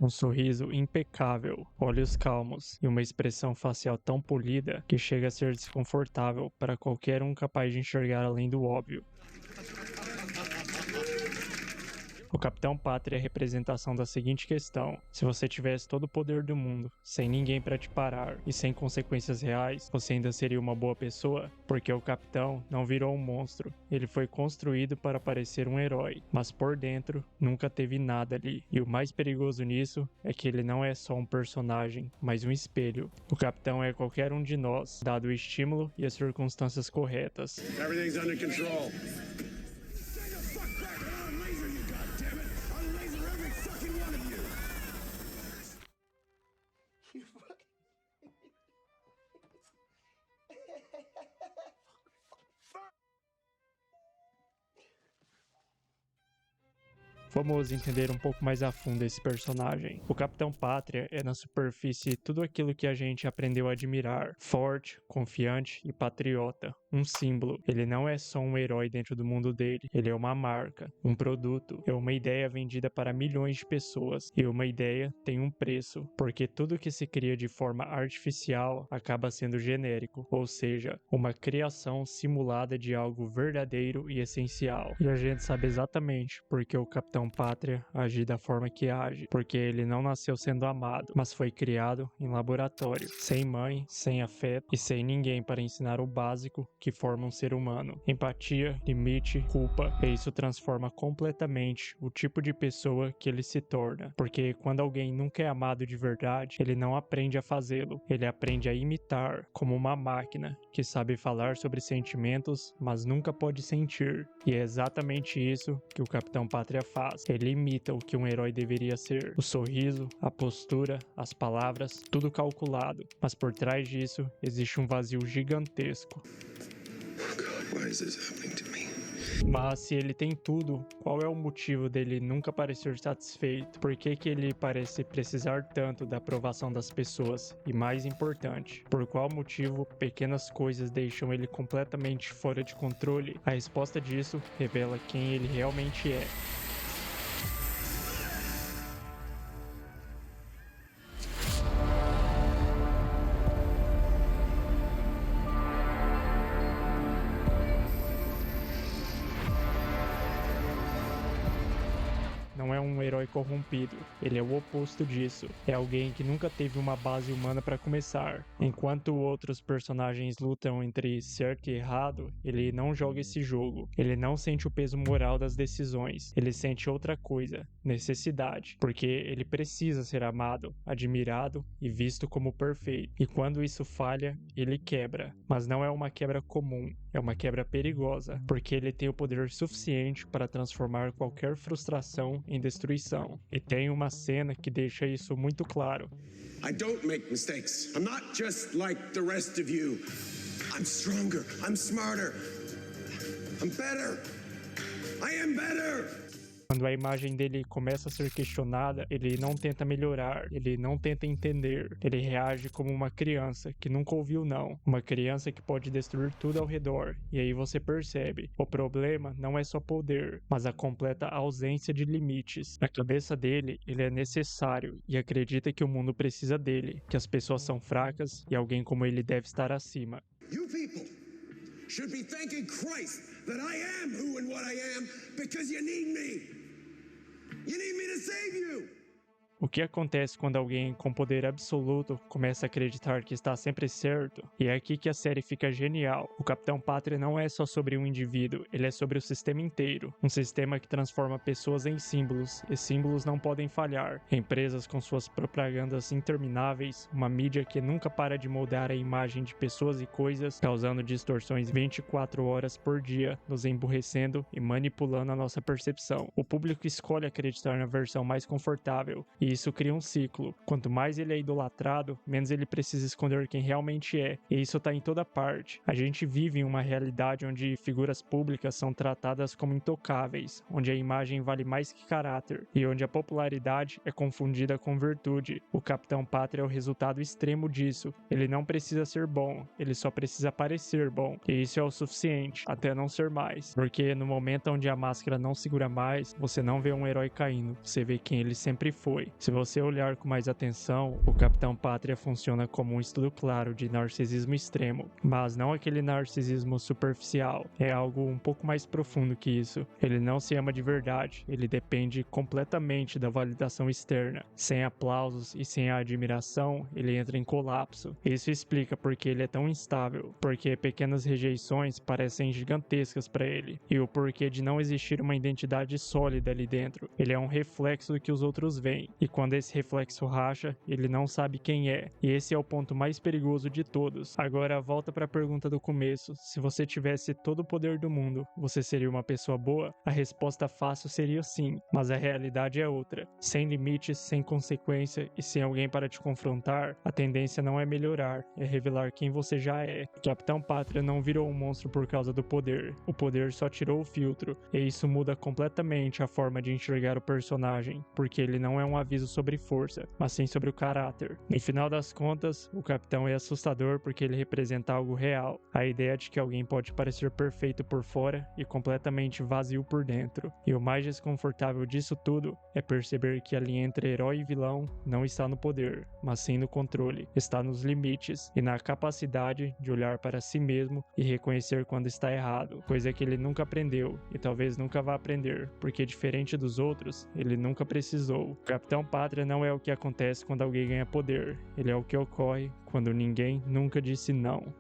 Um sorriso impecável, olhos calmos e uma expressão facial tão polida que chega a ser desconfortável para qualquer um capaz de enxergar além do óbvio. O Capitão Pátria é a representação da seguinte questão: se você tivesse todo o poder do mundo, sem ninguém para te parar e sem consequências reais, você ainda seria uma boa pessoa? Porque o Capitão não virou um monstro, ele foi construído para parecer um herói, mas por dentro nunca teve nada ali. E o mais perigoso nisso é que ele não é só um personagem, mas um espelho. O Capitão é qualquer um de nós, dado o estímulo e as circunstâncias corretas. Everything's under control. Vamos entender um pouco mais a fundo esse personagem. O Capitão Pátria é na superfície tudo aquilo que a gente aprendeu a admirar: forte, confiante e patriota. Um símbolo. Ele não é só um herói dentro do mundo dele, ele é uma marca, um produto, é uma ideia vendida para milhões de pessoas. E uma ideia tem um preço, porque tudo que se cria de forma artificial acaba sendo genérico, ou seja, uma criação simulada de algo verdadeiro e essencial. E a gente sabe exatamente porque o Capitão Pátria age da forma que age, porque ele não nasceu sendo amado, mas foi criado em laboratório, sem mãe, sem afeto e sem ninguém para ensinar o básico que forma um ser humano: empatia, limite, culpa. E isso transforma completamente o tipo de pessoa que ele se torna, porque quando alguém nunca é amado de verdade, ele não aprende a fazê-lo, ele aprende a imitar, como uma máquina que sabe falar sobre sentimentos, mas nunca pode sentir. E é exatamente isso que o Capitão Pátria faz. Ele imita o que um herói deveria ser: o sorriso, a postura, as palavras, tudo calculado. Mas por trás disso existe um vazio gigantesco. Why is this happening to me? Mas se ele tem tudo, qual é o motivo dele nunca parecer satisfeito? Por que que ele parece precisar tanto da aprovação das pessoas? E mais importante, por qual motivo pequenas coisas deixam ele completamente fora de controle? A resposta disso revela quem ele realmente é. Não é um herói corrompido, ele é o oposto disso. É alguém que nunca teve uma base humana para começar. Enquanto outros personagens lutam entre certo e errado, ele não joga esse jogo. Ele não sente o peso moral das decisões. Ele sente outra coisa: necessidade. Porque ele precisa ser amado, admirado e visto como perfeito. E quando isso falha, ele quebra. Mas não é uma quebra comum, é uma quebra perigosa, porque ele tem o poder suficiente para transformar qualquer frustração em destruição. E tem uma cena que deixa isso muito claro. I don't make mistakes. I'm not just like the rest of you. I'm stronger. I'm smarter. I'm better. I am better. Quando a imagem dele começa a ser questionada, ele não tenta melhorar, ele não tenta entender, ele reage como uma criança que nunca ouviu não, uma criança que pode destruir tudo ao redor. E aí você percebe, o problema não é só poder, mas a completa ausência de limites. Na cabeça dele, ele é necessário e acredita que o mundo precisa dele, que as pessoas são fracas e alguém como ele deve estar acima. You people should be thanking Christ that I am who and what I am because you need me. You need me to save you. O que acontece quando alguém com poder absoluto começa a acreditar que está sempre certo? E é aqui que a série fica genial. O Capitão Pátria não é só sobre um indivíduo, ele é sobre o sistema inteiro. Um sistema que transforma pessoas em símbolos, e símbolos não podem falhar. Empresas com suas propagandas intermináveis, uma mídia que nunca para de moldar a imagem de pessoas e coisas, causando distorções 24 horas por dia, nos emburrecendo e manipulando a nossa percepção. O público escolhe acreditar na versão mais confortável, e isso cria um ciclo. Quanto mais ele é idolatrado, menos ele precisa esconder quem realmente é. E isso tá em toda parte. A gente vive em uma realidade onde figuras públicas são tratadas como intocáveis, onde a imagem vale mais que caráter, e onde a popularidade é confundida com virtude. O Capitão Pátria é o resultado extremo disso. Ele não precisa ser bom, ele só precisa parecer bom. E isso é o suficiente, até não ser mais. Porque no momento onde a máscara não segura mais, você não vê um herói caindo, você vê quem ele sempre foi. Se você olhar com mais atenção, o Capitão Pátria funciona como um estudo claro de narcisismo extremo, mas não aquele narcisismo superficial. É algo um pouco mais profundo que isso. Ele não se ama de verdade, ele depende completamente da validação externa. Sem aplausos e sem a admiração, ele entra em colapso. Isso explica porque ele é tão instável, porque pequenas rejeições parecem gigantescas para ele, e o porquê de não existir uma identidade sólida ali dentro. Ele é um reflexo do que os outros veem, e quando esse reflexo racha, ele não sabe quem é, e esse é o ponto mais perigoso de todos. Agora volta para a pergunta do começo: se você tivesse todo o poder do mundo, você seria uma pessoa boa? A resposta fácil seria sim, mas a realidade é outra. Sem limites, sem consequência e sem alguém para te confrontar, a tendência não é melhorar, é revelar quem você já é. Capitão Pátria não virou um monstro por causa do poder. O poder só tirou o filtro, e isso muda completamente a forma de enxergar o personagem, porque ele não é um aviso sobre força, mas sim sobre o caráter. No final das contas, o Capitão é assustador porque ele representa algo real, a ideia de que alguém pode parecer perfeito por fora e completamente vazio por dentro. E o mais desconfortável disso tudo é perceber que a linha entre herói e vilão não está no poder, mas sim no controle, está nos limites e na capacidade de olhar para si mesmo e reconhecer quando está errado, coisa que ele nunca aprendeu e talvez nunca vá aprender, porque diferente dos outros, ele nunca precisou. O Capitão Pátria não é o que acontece quando alguém ganha poder, ele é o que ocorre quando ninguém nunca disse não.